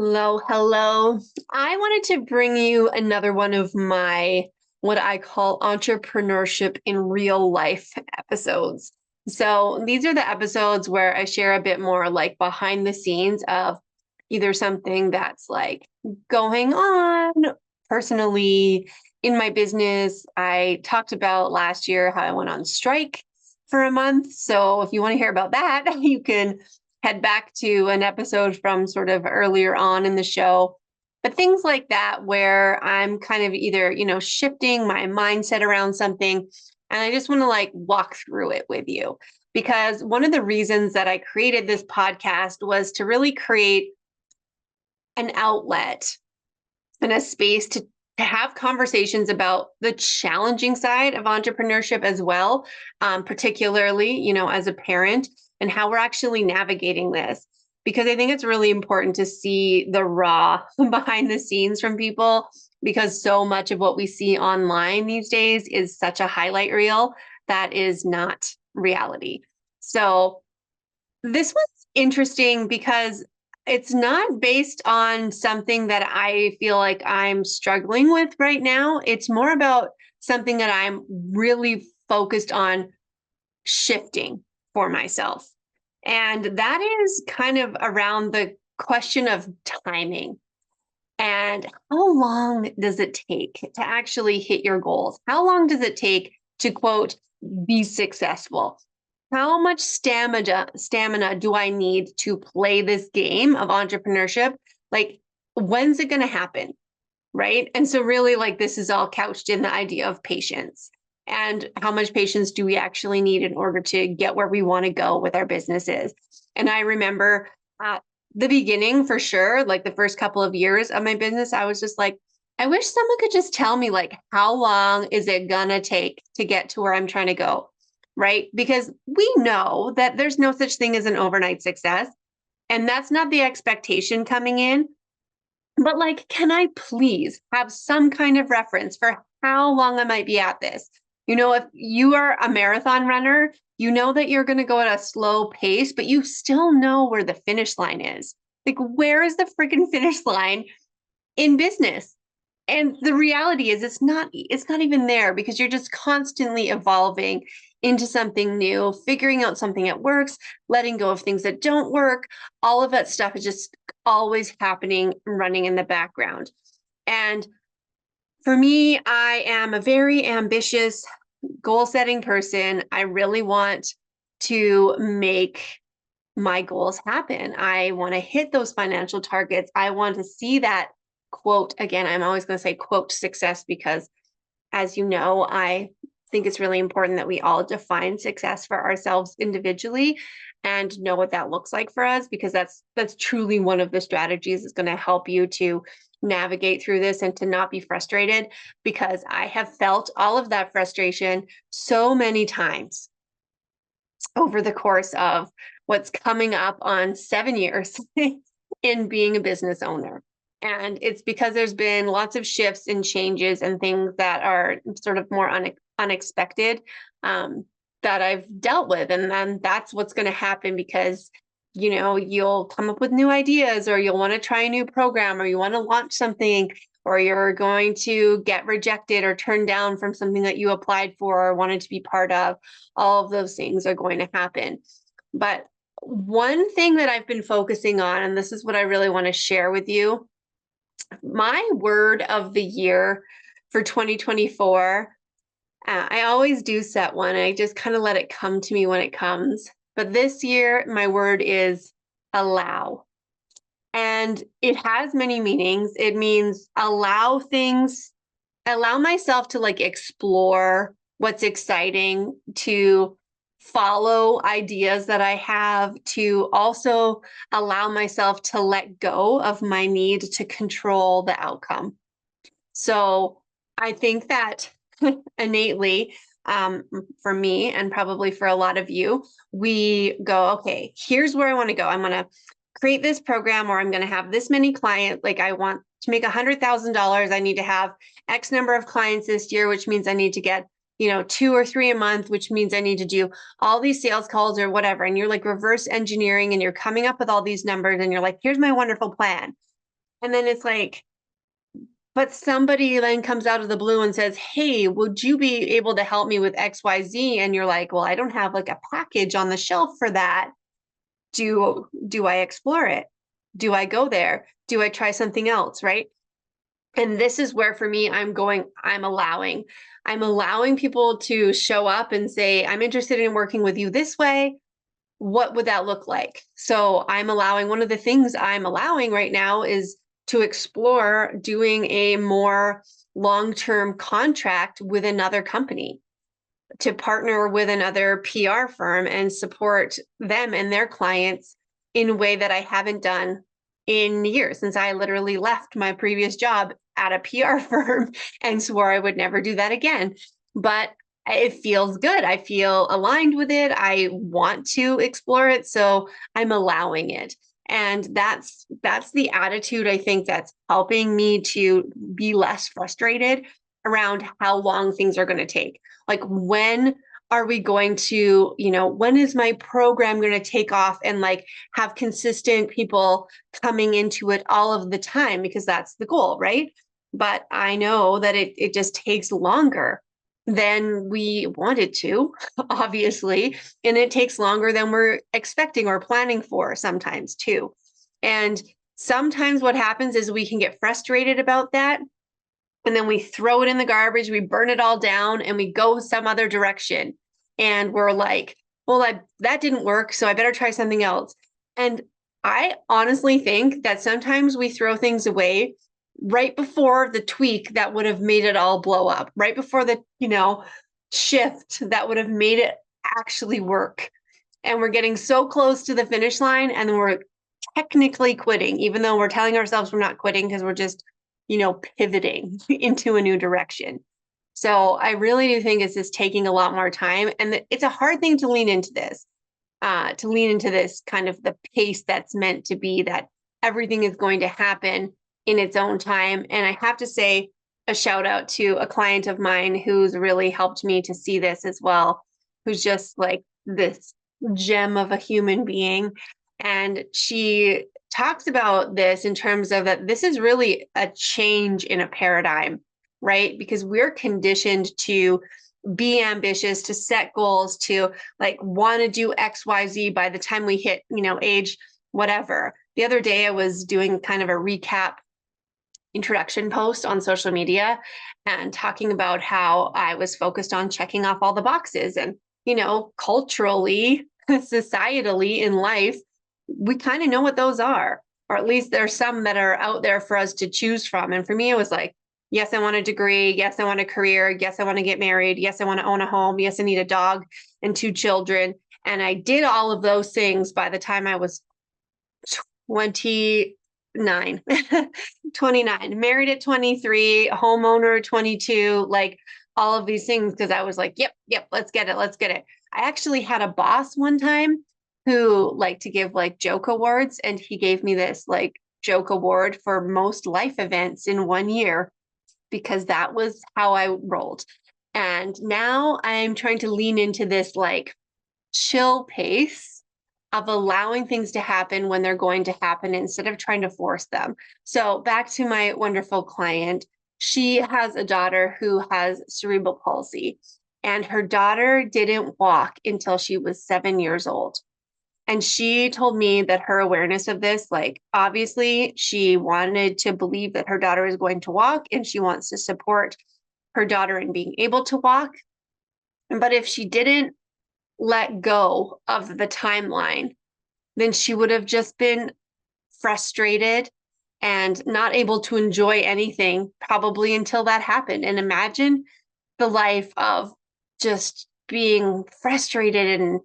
Hello, hello. I wanted to bring you another one of my what I call entrepreneurship in real life episodes. So these are the episodes where I share a bit more like behind the scenes of either something that's like going on personally in my business. I talked about last year how I went on strike for a month. So if you want to hear about that, you can head back to an episode from sort of earlier on in the show. But things like that, where I'm kind of either, shifting my mindset around something. And I just want to like walk through it with you. Because one of the reasons that I created this podcast was to really create an outlet and a space to have conversations about the challenging side of entrepreneurship as well, particularly, as a parent and how we're actually navigating this. Because I think it's really important to see the raw behind the scenes from people, because so much of what we see online these days is such a highlight reel that is not reality. So this was interesting because it's not based on something that I feel like I'm struggling with right now. It's more about something that I'm really focused on shifting for myself. And that is kind of around the question of timing and how long does it take to actually hit your goals? How long does it take to quote, be successful? How much stamina do I need to play this game of entrepreneurship? Like, when's it going to happen? Right. And so, really, like, this is all couched in the idea of patience and how much patience do we actually need in order to get where we want to go with our businesses. And I remember at the beginning, for sure, like the first couple of years of my business, I was just like, I wish someone could just tell me, like, how long is it going to take to get to where I'm trying to go? Right. Because we know that there's no such thing as an overnight success. And that's not the expectation coming in. But like, can I please have some kind of reference for how long I might be at this? If you are a marathon runner, you know that you're going to go at a slow pace, but you still know where the finish line is. Like, where is the freaking finish line in business? And the reality is it's not even there, because you're just constantly evolving into something new, figuring out something that works, letting go of things that don't work. All of that stuff is just always happening, running in the background. And for me, I am a very ambitious, goal setting person. I really want to make my goals happen. I want to hit those financial targets. I want to see that quote again. I'm always going to say quote success, because as you know, I think it's really important that we all define success for ourselves individually and know what that looks like for us, because that's truly one of the strategies that's going to help you to navigate through this and to not be frustrated, because I have felt all of that frustration so many times over the course of what's coming up on 7 years in being a business owner. And it's because there's been lots of shifts and changes and things that are sort of more unexpected, that I've dealt with. And then that's what's going to happen, because you'll come up with new ideas, or you'll want to try a new program, or you want to launch something, or you're going to get rejected or turned down from something that you applied for or wanted to be part of. All of those things are going to happen. But one thing that I've been focusing on, and this is what I really want to share with you, my word of the year for 2024, I always do set one. I just kind of let it come to me when it comes. But this year, my word is allow. And it has many meanings. It means allow things, allow myself to like explore what's exciting, to follow ideas that I have, to also allow myself to let go of my need to control the outcome. So I think that innately, for me, and probably for a lot of you, we go, okay, here's where I want to go. I'm going to create this program, or I'm going to have this many clients. Like, I want to make $100,000. I need to have X number of clients this year, which means I need to get, 2 or 3 a month, which means I need to do all these sales calls or whatever. And you're like reverse engineering, and you're coming up with all these numbers, and you're like, here's my wonderful plan. And then it's like, but somebody then comes out of the blue and says, hey, would you be able to help me with XYZ? And you're like, well, I don't have like a package on the shelf for that. Do I explore it? Do I go there? Do I try something else? Right. And this is where for me, I'm allowing people to show up and say, I'm interested in working with you this way. What would that look like? So I'm allowing, one of the things I'm allowing right now is to explore doing a more long-term contract with another company, to partner with another PR firm and support them and their clients in a way that I haven't done in years, since I literally left my previous job at a PR firm and swore I would never do that again. But it feels good. I feel aligned with it. I want to explore it. So I'm allowing it. And that's the attitude I think that's helping me to be less frustrated around how long things are going to take. Like, when are we going to, when is my program going to take off and like have consistent people coming into it all of the time? Because that's the goal, right? But I know that it just takes longer than we wanted to, obviously. And it takes longer than we're expecting or planning for sometimes too. And sometimes what happens is we can get frustrated about that. And then we throw it in the garbage, we burn it all down, and we go some other direction. And we're like, well, that didn't work, so I better try something else. And I honestly think that sometimes we throw things away right before the tweak that would have made it all blow up, right before the, shift that would have made it actually work. And we're getting so close to the finish line, and then we're technically quitting, even though we're telling ourselves we're not quitting because we're just, pivoting into a new direction. So I really do think it's just taking a lot more time. And it's a hard thing to lean into this kind of the pace that's meant to be, that everything is going to happen in its own time. And I have to say a shout out to a client of mine who's really helped me to see this as well, who's just like this gem of a human being. And she talks about this in terms of that this is really a change in a paradigm, right? Because we're conditioned to be ambitious, to set goals, to like want to do XYZ by the time we hit, age whatever. The other day I was doing kind of a recap introduction post on social media and talking about how I was focused on checking off all the boxes. And, culturally, societally in life, we kind of know what those are, or at least there's some that are out there for us to choose from. And for me, it was like, yes, I want a degree. Yes, I want a career. Yes, I want to get married. Yes, I want to own a home. Yes, I need a dog and 2 children. And I did all of those things by the time I was 29, 29, married at 23, homeowner 22, like all of these things, because I was like, yep, let's get it. I actually had a boss one time who liked to give like joke awards, and he gave me this like joke award for most life events in 1 year, because that was how I rolled. And now I'm trying to lean into this like chill pace of allowing things to happen when they're going to happen instead of trying to force them. So back to my wonderful client, she has a daughter who has cerebral palsy, and her daughter didn't walk until she was 7 years old. And she told me that her awareness of this, like, obviously, she wanted to believe that her daughter is going to walk and she wants to support her daughter in being able to walk. But if she didn't let go of the timeline, then she would have just been frustrated and not able to enjoy anything probably until that happened. And imagine the life of just being frustrated and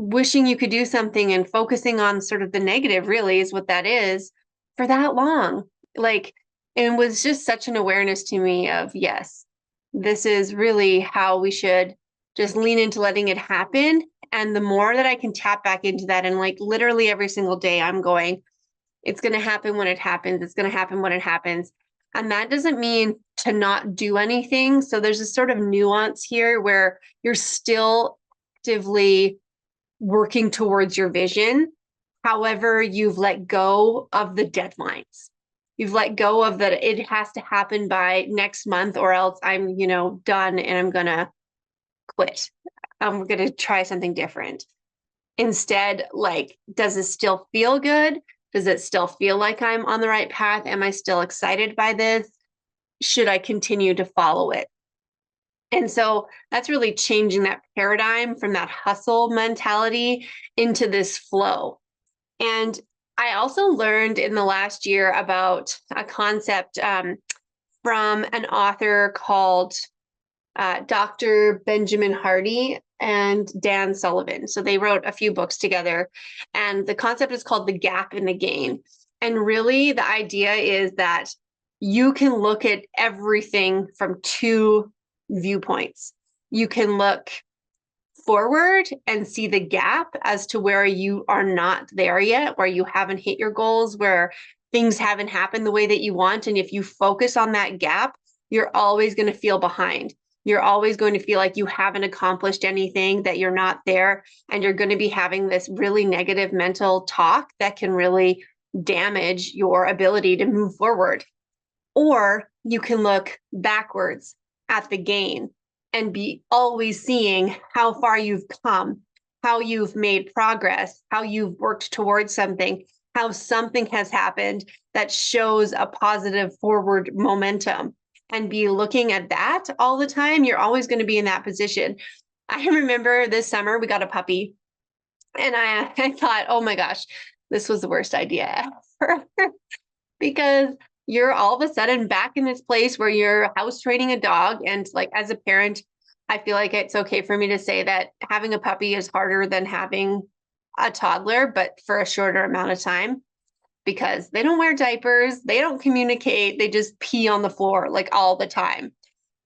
wishing you could do something and focusing on sort of the negative, really is what that is, for that long. Like, and was just such an awareness to me of, yes, this is really how we should just lean into letting it happen. And the more that I can tap back into that, and like literally every single day I'm going, it's going to happen when it happens. It's going to happen when it happens. And that doesn't mean to not do anything. So there's a sort of nuance here where you're still actively working towards your vision. However, you've let go of the deadlines. You've let go of that it has to happen by next month or else I'm, done and I'm gonna quit. I'm gonna try something different. Instead, like, does it still feel good? Does it still feel like I'm on the right path? Am I still excited by this? Should I continue to follow it? And so that's really changing that paradigm from that hustle mentality into this flow. And I also learned in the last year about a concept from an author called Dr. Benjamin Hardy and Dan Sullivan. So they wrote a few books together, and the concept is called the gap in the gain. And really, the idea is that you can look at everything from two viewpoints. You can look forward and see the gap as to where you are not there yet, where you haven't hit your goals, where things haven't happened the way that you want. And if you focus on that gap, you're always going to feel behind. You're always going to feel like you haven't accomplished anything, that you're not there, and you're going to be having this really negative mental talk that can really damage your ability to move forward. Or you can look backwards at the gain and be always seeing how far you've come, how you've made progress, how you've worked towards something, how something has happened that shows a positive forward momentum, and be looking at that all the time. You're always going to be in that position. I remember this summer we got a puppy, and I thought, oh my gosh, this was the worst idea ever. Because you're all of a sudden back in this place where you're house training a dog. And like, as a parent, I feel like it's okay for me to say that having a puppy is harder than having a toddler, but for a shorter amount of time, because they don't wear diapers, they don't communicate, they just pee on the floor like all the time.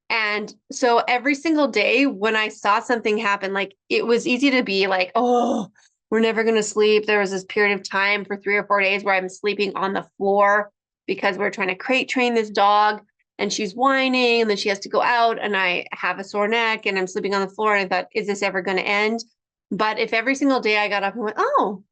And so every single day when I saw something happen, like, it was easy to be like, oh, we're never going to sleep. There was this period of time for 3 or 4 days where I'm sleeping on the floor because we're trying to crate train this dog, and she's whining, and then she has to go out, and I have a sore neck and I'm sleeping on the floor. And I thought, is this ever going to end? But if every single day I got up and went, oh,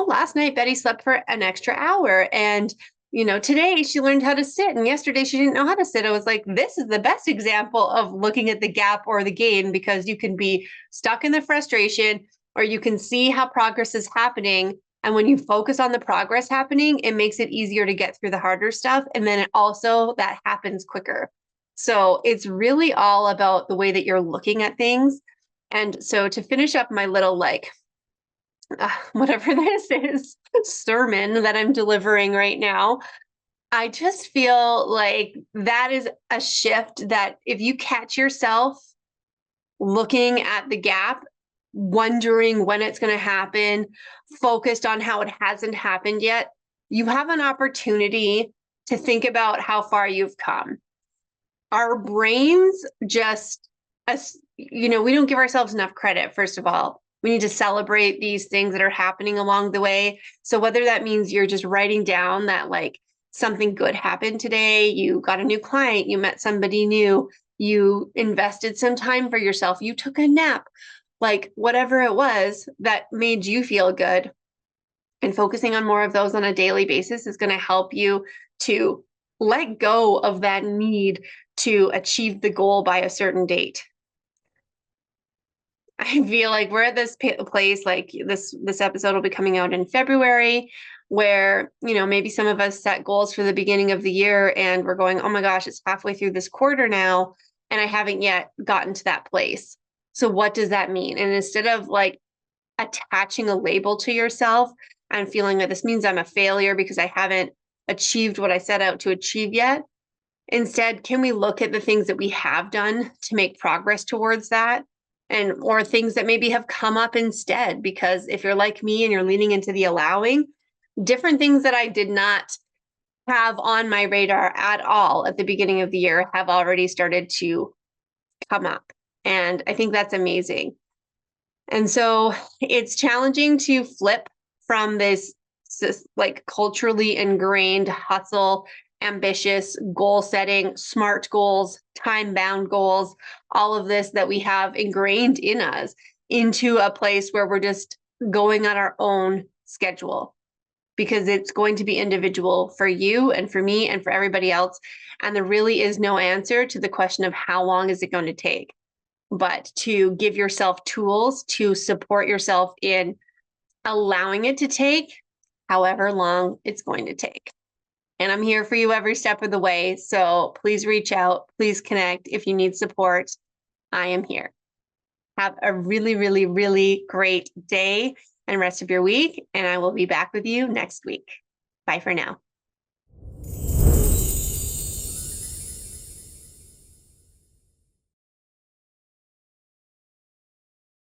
last night Betty slept for an extra hour, and today she learned how to sit, and yesterday she didn't know how to sit. I was like, this is the best example of looking at the gap or the gain, because you can be stuck in the frustration, or you can see how progress is happening. And when you focus on the progress happening, it makes it easier to get through the harder stuff. And then it also, that happens quicker. So it's really all about the way that you're looking at things. And so to finish up my little, like, whatever this is, sermon that I'm delivering right now, I just feel like that is a shift that if you catch yourself looking at the gap, wondering when it's going to happen, focused on how it hasn't happened yet, you have an opportunity to think about how far you've come. Our brains just, we don't give ourselves enough credit, first of all. We need to celebrate these things that are happening along the way. So whether that means you're just writing down that, like, something good happened today, you got a new client, you met somebody new, you invested some time for yourself, you took a nap, like, whatever it was that made you feel good, and focusing on more of those on a daily basis is going to help you to let go of that need to achieve the goal by a certain date. I feel like we're at this place, like, this episode will be coming out in February, where, maybe some of us set goals for the beginning of the year and we're going, oh my gosh, it's halfway through this quarter now, and I haven't yet gotten to that place. So what does that mean? And instead of, like, attaching a label to yourself and feeling that this means I'm a failure because I haven't achieved what I set out to achieve yet, instead, can we look at the things that we have done to make progress towards that? And or things that maybe have come up instead, because if you're like me and you're leaning into the allowing, different things that I did not have on my radar at all at the beginning of the year have already started to come up. And I think that's amazing. And so it's challenging to flip from this like culturally ingrained hustle, ambitious goal setting, smart goals, time bound goals, all of this that we have ingrained in us, into a place where we're just going on our own schedule. because it's going to be individual for you and for me and for everybody else. And there really is no answer to the question of how long is it going to take, but to give yourself tools to support yourself in allowing it to take however long it's going to take. And I'm here for you every step of the way. So please reach out, please connect. If you need support, I am here. Have a really, really, really great day and rest of your week. And I will be back with you next week. Bye for now.